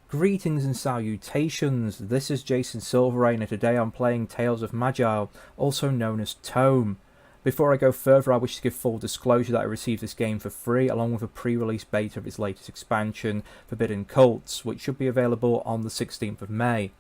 Greetings and salutations, this is Jason Silverain and today I'm playing Tales of Maj'Eyal, also known as Tome. Before I go further, I wish to give full disclosure that I received this game for free along with a pre-release beta of its latest expansion, Forbidden Cults, which should be available on the 16th of May.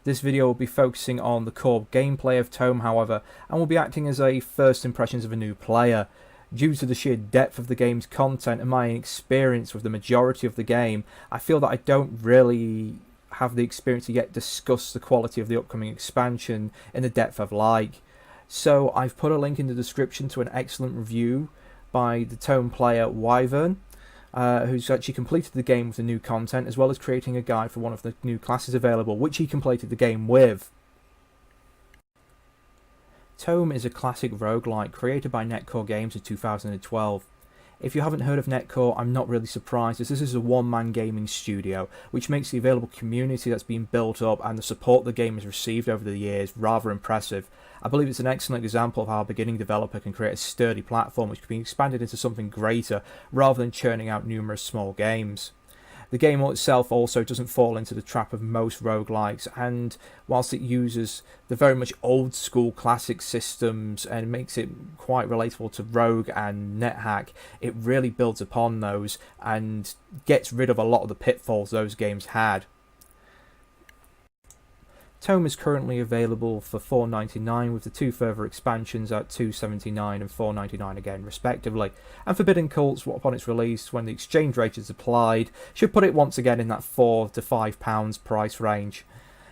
This video will be focusing on the core gameplay of Tome, however, and will be acting as a first impressions of a new player. Due to the sheer depth of the game's content and my experience with the majority of the game, I feel that I don't really have the experience to yet discuss the quality of the upcoming expansion in the depth I'd like. So I've put a link in the description to an excellent review by the Tome player Wyvern, who's actually completed the game with the new content, as well as creating a guide for one of the new classes available, which he completed the game with. Tome is a classic roguelike created by Netcore Games in 2012. If you haven't heard of Netcore, I'm not really surprised, as this is a one-man gaming studio, which makes the available community that's been built up and the support the game has received over the years rather impressive. I believe it's an excellent example of how a beginning developer can create a sturdy platform which can be expanded into something greater, rather than churning out numerous small games. The game itself also doesn't fall into the trap of most roguelikes, and whilst it uses the very much old school classic systems and makes it quite relatable to Rogue and NetHack, it really builds upon those and gets rid of a lot of the pitfalls those games had. Tome is currently available for $4.99 with the two further expansions at $2.79 and $4.99 again respectively, and Forbidden Cults, upon its release when the exchange rate is applied, should put it once again in that £4 to £5 price range.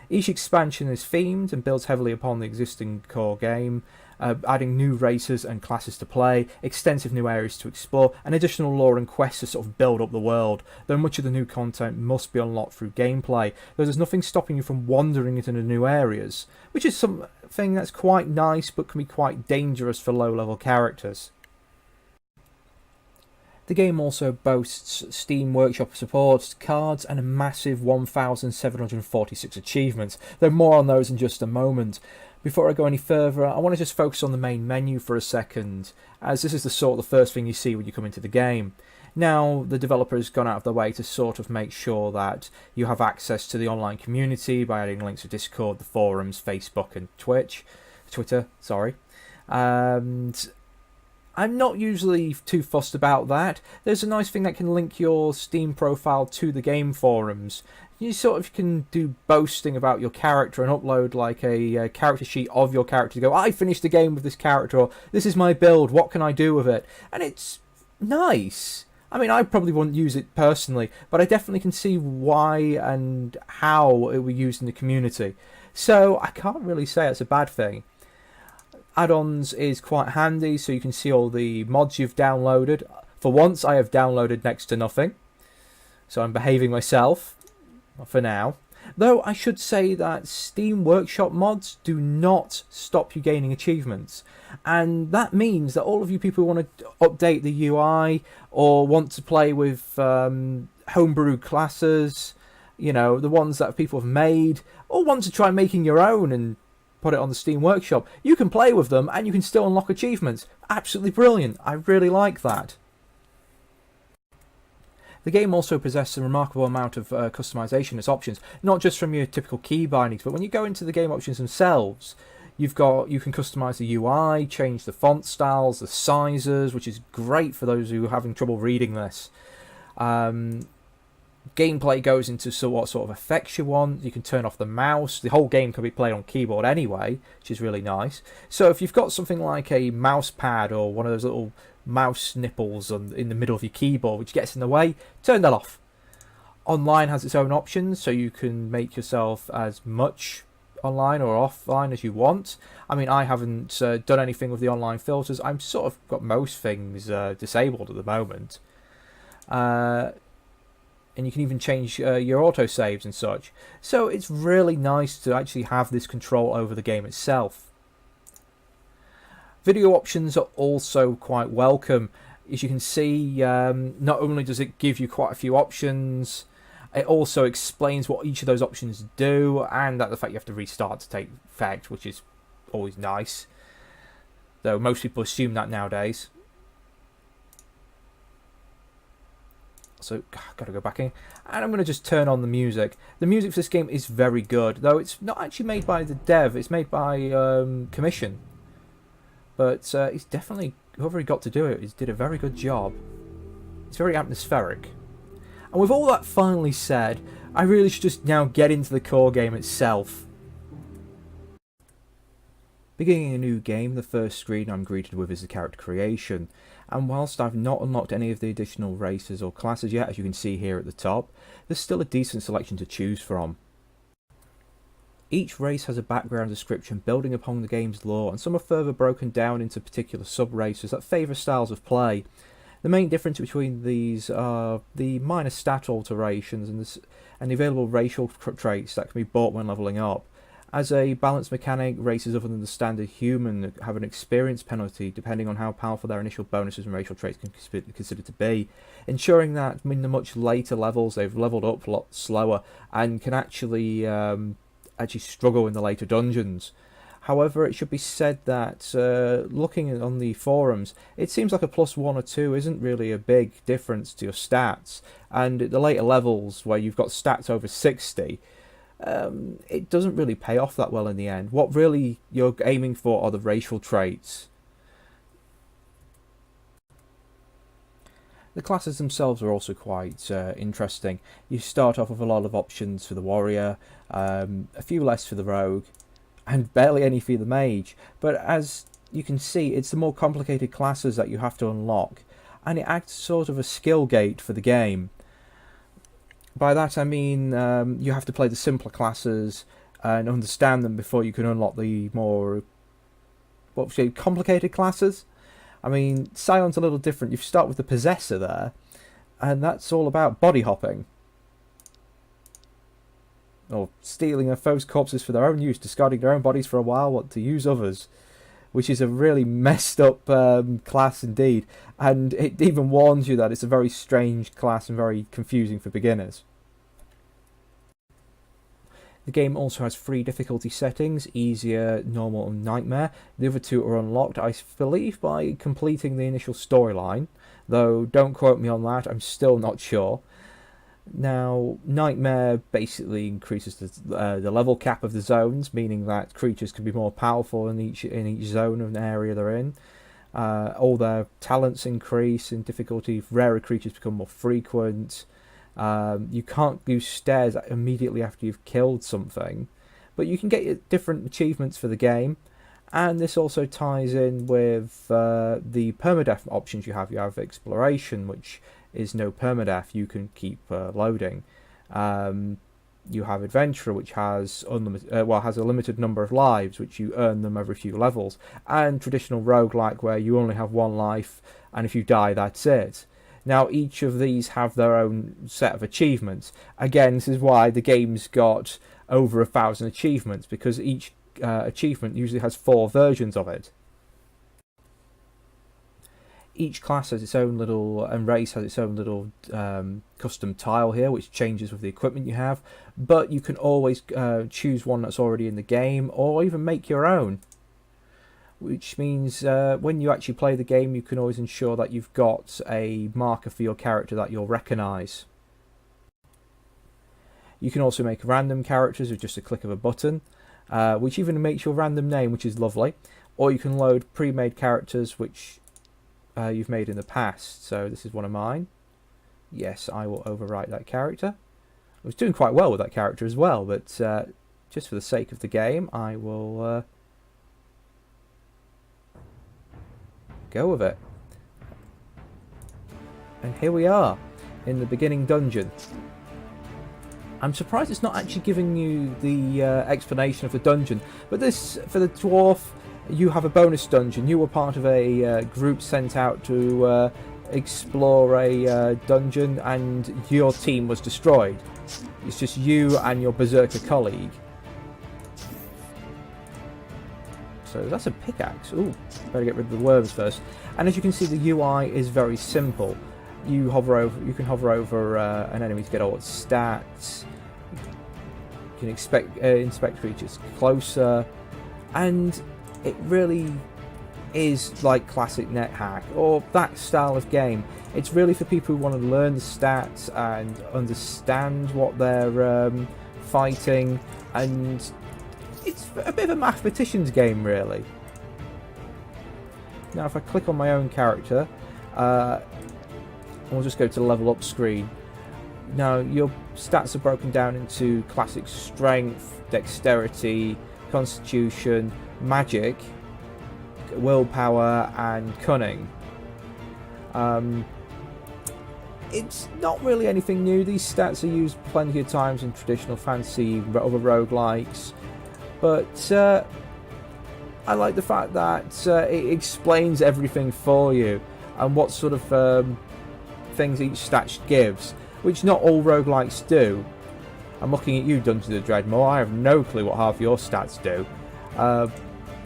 Each expansion is themed and builds heavily upon the existing core game, adding new races and classes to play, extensive new areas to explore, and additional lore and quests to sort of build up the world, though much of the new content must be unlocked through gameplay, though there's nothing stopping you from wandering into the new areas, which is something that's quite nice but can be quite dangerous for low-level characters. The game also boasts Steam Workshop support, cards, and a massive 1,746 achievements, though more on those in just a moment. Before I go any further, I want to just focus on the main menu for a second, as this is the first thing you see when you come into the game. Now, the developer has gone out of their way to sort of make sure that you have access to the online community by adding links to Discord, the forums, Facebook, and Twitter, sorry. And I'm not usually too fussed about that. There's a nice thing that can link your Steam profile to the game forums. You sort of can do boasting about your character and upload like a character sheet of your character to go, I finished the game with this character, or this is my build, what can I do with it? And it's nice. I mean, I probably wouldn't use it personally, but I definitely can see why and how it will be used in the community. So I can't really say it's a bad thing. Add-ons is quite handy, so you can see all the mods you've downloaded. For once, I have downloaded next to nothing, so I'm behaving myself for now. Though I should say that Steam Workshop mods do not stop you gaining achievements, and that means that all of you people who want to update the UI or want to play with homebrew classes, you know, the ones that people have made, or want to try making your own and put it on the Steam Workshop, you can play with them and you can still unlock achievements. Absolutely brilliant. I really like that. The game also possesses a remarkable amount of customization as options, not just from your typical key bindings, but when you go into the game options themselves, you can customize the UI, change the font styles, the sizes, which is great for those who are having trouble reading this. Gameplay goes into what sort of effects you want. You can turn off the mouse. The whole game can be played on keyboard anyway, which is really nice. So if you've got something like a mouse pad or one of those little mouse nipples in the middle of your keyboard which gets in the way, turn that off. Online has its own options, so you can make yourself as much online or offline as you want. I mean, I haven't done anything with the online filters. I'm sort of got most things disabled at the moment. And you can even change your autosaves and such. So it's really nice to actually have this control over the game itself. Video options are also quite welcome. As you can see, not only does it give you quite a few options, it also explains what each of those options do, and that the fact you have to restart to take effect, which is always nice. Though most people assume that nowadays. So, gotta go back in. And I'm going to just turn on the music. The music for this game is very good, though it's not actually made by the dev, it's made by commission. But it's definitely, whoever he got to do it, he did a very good job. It's very atmospheric. And with all that finally said, I really should just now get into the core game itself. Beginning a new game, the first screen I'm greeted with is the character creation, and whilst I've not unlocked any of the additional races or classes yet, as you can see here at the top, there's still a decent selection to choose from. Each race has a background description building upon the game's lore, and some are further broken down into particular sub-races that favour styles of play. The main difference between these are the minor stat alterations and the available racial traits that can be bought when levelling up. As a balance mechanic, races other than the standard human have an experience penalty depending on how powerful their initial bonuses and racial traits can be considered to be, ensuring that in the much later levels they've levelled up a lot slower and can actually struggle in the later dungeons. However, it should be said that looking on the forums, it seems like a +1 or 2 isn't really a big difference to your stats, and at the later levels where you've got stats over 60, it doesn't really pay off that well in the end. What really you're aiming for are the racial traits. The classes themselves are also quite interesting. You start off with a lot of options for the warrior, a few less for the rogue, and barely any for the mage. But as you can see, it's the more complicated classes that you have to unlock, and it acts sort of a skill gate for the game. By that I mean you have to play the simpler classes and understand them before you can unlock the more complicated classes. I mean, Scion's a little different. You start with the Possessor there, and that's all about body hopping. Or stealing a foe's corpses for their own use, discarding their own bodies for a while to use others. Which is a really messed up class indeed. And it even warns you that it's a very strange class and very confusing for beginners. The game also has 3 difficulty settings: easier, normal and nightmare. The other 2 are unlocked, I believe, by completing the initial storyline, though don't quote me on that, I'm still not sure. Now, nightmare basically increases the level cap of the zones, meaning that creatures can be more powerful in each zone of an area they're in. All their talents increase in difficulty, rarer creatures become more frequent. You can't use stairs immediately after you've killed something, but you can get different achievements for the game, and this also ties in with the permadeath options you have. You have exploration, which is no permadeath, you can keep loading. You have adventurer, which has has a limited number of lives, which you earn them every few levels, and traditional roguelike, where you only have 1 life, and if you die, that's it. Now, each of these have their own set of achievements. Again, this is why the game's got over 1,000 achievements, because each achievement usually has 4 versions of it. Each class has its own little, and race has its own little custom tile here, which changes with the equipment you have, but you can always choose one that's already in the game, or even make your own. Which means when you actually play the game, you can always ensure that you've got a marker for your character that you'll recognise. You can also make random characters with just a click of a button, which even makes your random name, which is lovely. Or you can load pre-made characters which you've made in the past. So this is one of mine. Yes, I will overwrite that character. I was doing quite well with that character as well, but just for the sake of the game, I will go with it. And here we are in the beginning dungeon. I'm surprised it's not actually giving you the explanation of the dungeon, but this, for the dwarf, you have a bonus dungeon. You were part of a group sent out to explore a dungeon, and your team was destroyed. It's just you and your berserker colleague. So that's a pickaxe. Ooh, better get rid of the worms first. And as you can see, the UI is very simple. You can hover over an enemy to get all its stats. You can inspect creatures closer, and it really is like classic NetHack or that style of game. It's really for people who want to learn the stats and understand what they're fighting, and it's a bit of a mathematician's game, really. Now, if I click on my own character, we'll just go to the level up screen. Now, your stats are broken down into classic strength, dexterity, constitution, magic, willpower, and cunning. It's not really anything new. These stats are used plenty of times in traditional fantasy, other roguelikes, but I like the fact that it explains everything for you and what sort of things each stat gives, which not all roguelikes do. I'm looking at you, Dungeons of Dreadmore. I have no clue what half your stats do.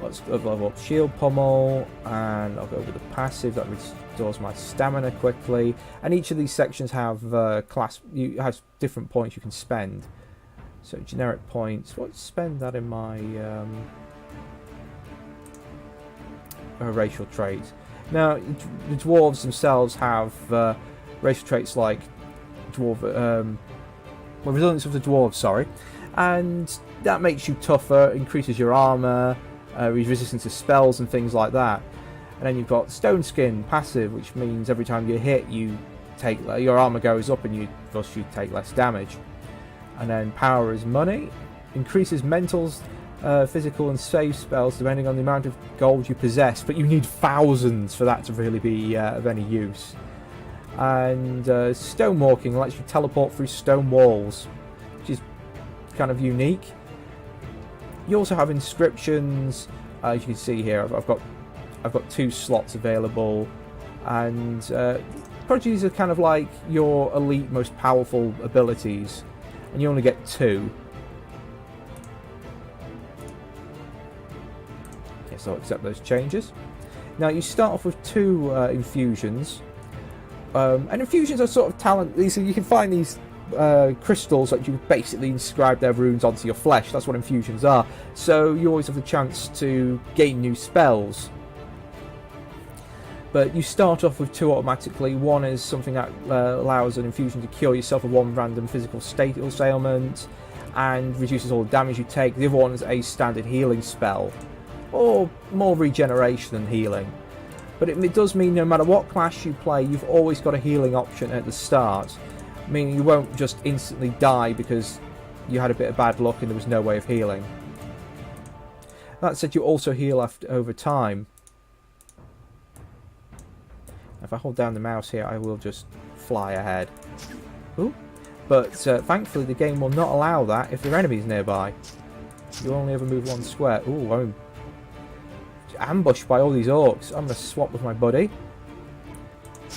Let's level up Shield Pummel, and I'll go with the passive that restores my stamina quickly. And each of these sections have has different points you can spend. So generic points. Let's spend that in my racial traits. Now, the dwarves themselves have racial traits like resilience of the dwarves, sorry, and that makes you tougher, increases your armor, resistance to spells and things like that. And then you've got Stone Skin passive, which means every time you hit, you take your armor goes up, and thus you take less damage. And then Power is Money, increases mentals, physical and save spells depending on the amount of gold you possess, but you need thousands for that to really be of any use. And Stonewalking lets you teleport through stone walls, which is kind of unique. You also have Inscriptions, as you can see here. I've got 2 slots available, and Prodigies are kind of like your elite, most powerful abilities, and you only get 2. Okay, so I'll accept those changes. Now you start off with 2 infusions. And infusions are sort of talent. You can find these crystals that you basically inscribe their runes onto your flesh. That's what infusions are. So you always have the chance to gain new spells. But you start off with 2 automatically. One is something that allows an infusion to cure yourself of 1 random physical state or ailment and reduces all the damage you take. The other one is a standard healing spell, or more regeneration than healing. But it does mean no matter what class you play, you've always got a healing option at the start. Meaning you won't just instantly die because you had a bit of bad luck and there was no way of healing. That said, you also heal over time. If I hold down the mouse here, I will just fly ahead. Ooh. But thankfully the game will not allow that if there are enemies nearby. You only ever move 1 square. Ooh, I'm ambushed by all these orcs. I'm going to swap with my buddy.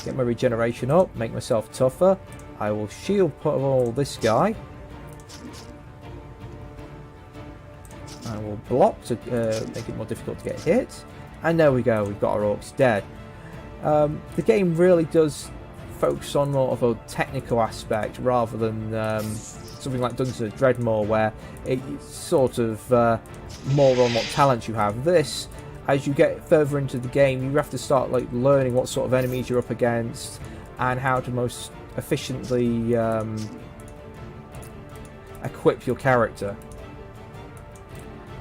Get my regeneration up, make myself tougher. I will shield pummel this guy. I will block to make it more difficult to get hit. And there we go, we've got our orcs dead. The game really does focus on more of a technical aspect rather than something like Dungeons of Dreadmore, where it's sort of more on what talents you have. This, as you get further into the game, you have to start like learning what sort of enemies you're up against and how to most efficiently equip your character.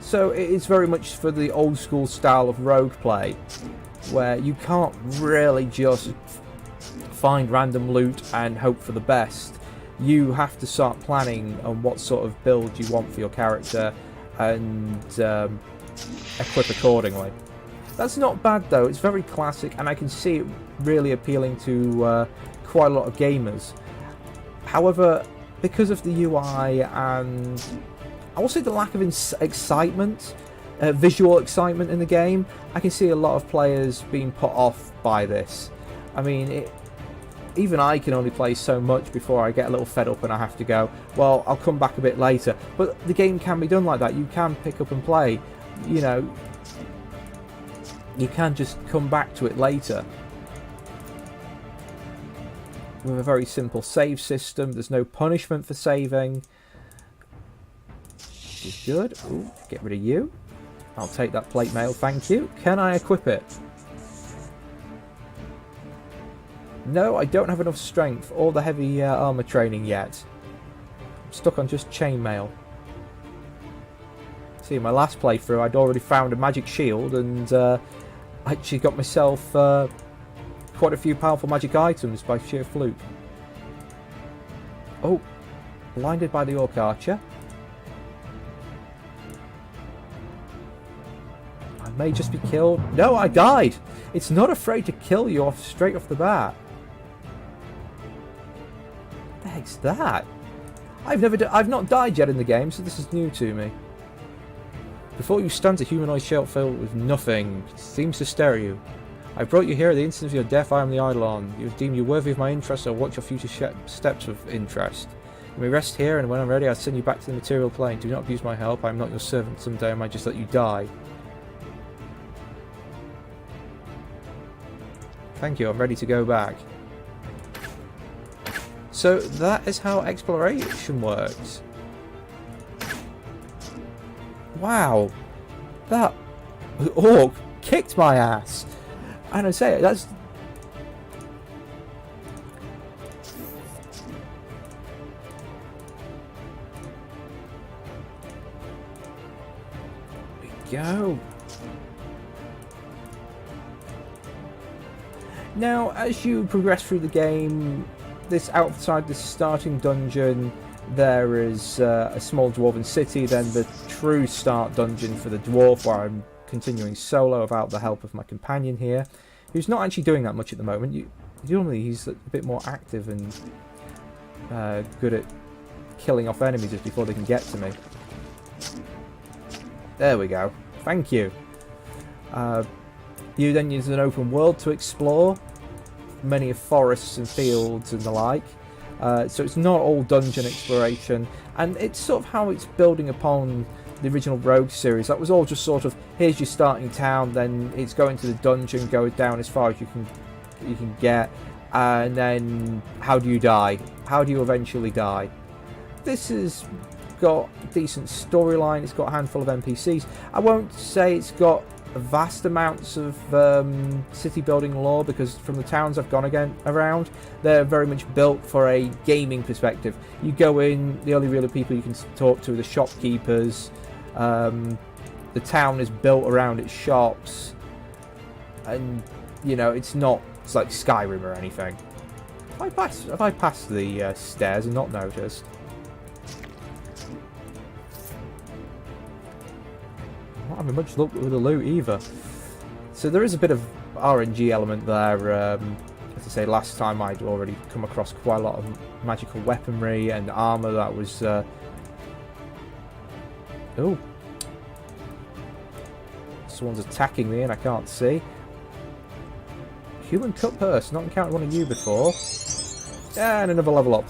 So it's very much for the old school style of rogue play, where you can't really just find random loot and hope for the best. You have to start planning on what sort of build you want for your character and equip accordingly. That's not bad though, it's very classic, and I can see it really appealing to quite a lot of gamers. However, because of the UI and I will say the lack of excitement, visual excitement in the game, I can see a lot of players being put off by this. I mean, even I can only play so much before I get a little fed up and I have to go, well, I'll come back a bit later. But the game can be done like that. You can pick up and play. You know, you can just come back to it later. With a very simple save system, there's no punishment for saving. Which is good. Ooh, get rid of you. I'll take that plate mail, thank you. Can I equip it? No, I don't have enough strength or the heavy armor training yet. I'm stuck on just chainmail. See, in my last playthrough, I'd already found a magic shield and actually got myself quite a few powerful magic items by sheer fluke. Oh, blinded by the Orc Archer. I may just be killed. No, I died! It's not afraid to kill you straight off the bat. What the heck's that? I've not died yet in the game, so this is new to me. Before you stand a humanoid shell filled with nothing. It seems to stare at you. I brought you here at the instant of your death. I am the Eidolon. You deem you worthy of my interest, I'll watch your future steps with interest. You may rest here, and when I'm ready, I'll send you back to the material plane. Do not abuse my help. I am not your servant. Someday I might just let you die. Thank you. I'm ready to go back. So that is how exploration works. Wow, that orc kicked my ass. And I say that's. There we go. Now, as you progress through the game, outside this starting dungeon, there is a small dwarven city, then the true start dungeon for the dwarf, where I'm continuing solo without the help of my companion here, who's not actually doing that much at the moment. Normally he's a bit more active and good at killing off enemies just before they can get to me. There we go. Thank you. You then use an open world to explore, many of forests and fields and the like. So it's not all dungeon exploration, and it's sort of how it's building upon the original Rogue series. That was all just sort of, here's your starting town, then it's going to the dungeon, go down as far as you can get, and then how do you die? How do you eventually die? This has got a decent storyline, it's got a handful of NPCs. I won't say it's got vast amounts of city building lore, because from the towns I've gone around, they're very much built for a gaming perspective. You go in, the only real people you can talk to are the shopkeepers. The town is built around its shops, and you know, it's like Skyrim or anything. Have I passed the stairs and not noticed? Not having much luck with the loot either. So there is a bit of RNG element there. As I say, last time I'd already come across quite a lot of magical weaponry and armour that was... Oh. Someone's attacking me and I can't see. Human cut purse, not encountered one of you before. And another level up.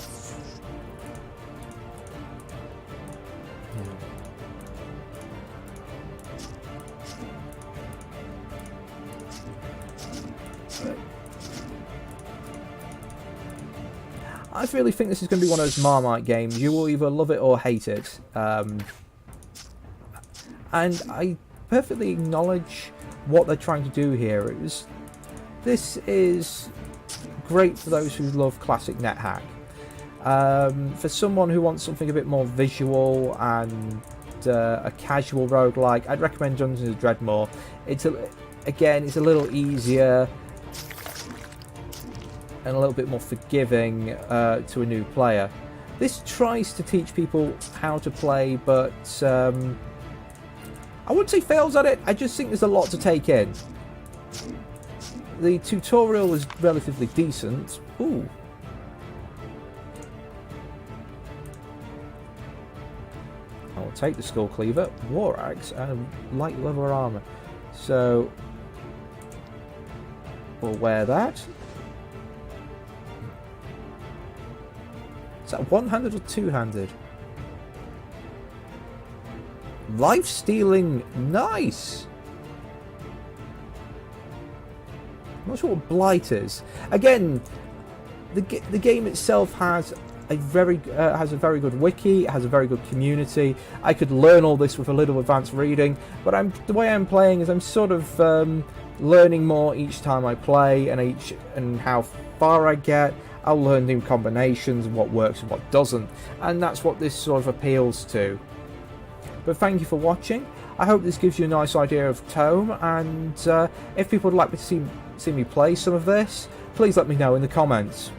I really think this is going to be one of those Marmite games. You will either love it or hate it. And I perfectly acknowledge what they're trying to do here. This is great for those who love classic NetHack. For someone who wants something a bit more visual and a casual roguelike, I'd recommend Dungeons of Dreadmore. It's a little easier and a little bit more forgiving to a new player. This tries to teach people how to play, but I wouldn't say fails at it. I just think there's a lot to take in. The tutorial is relatively decent. Ooh. I'll take the Skull Cleaver, War Axe, and light leather armor. So we'll wear that. Is that one-handed or two-handed? Life stealing, nice. I'm not sure what Blight is. Again, the game itself has has a very good wiki, it has a very good community. I could learn all this with a little advanced reading, but the way I'm playing is I'm sort of learning more each time I play, and how far I get. I'll learn new combinations and what works and what doesn't, and that's what this sort of appeals to. But thank you for watching. I hope this gives you a nice idea of Tome, and if people would like to see me play some of this, please let me know in the comments.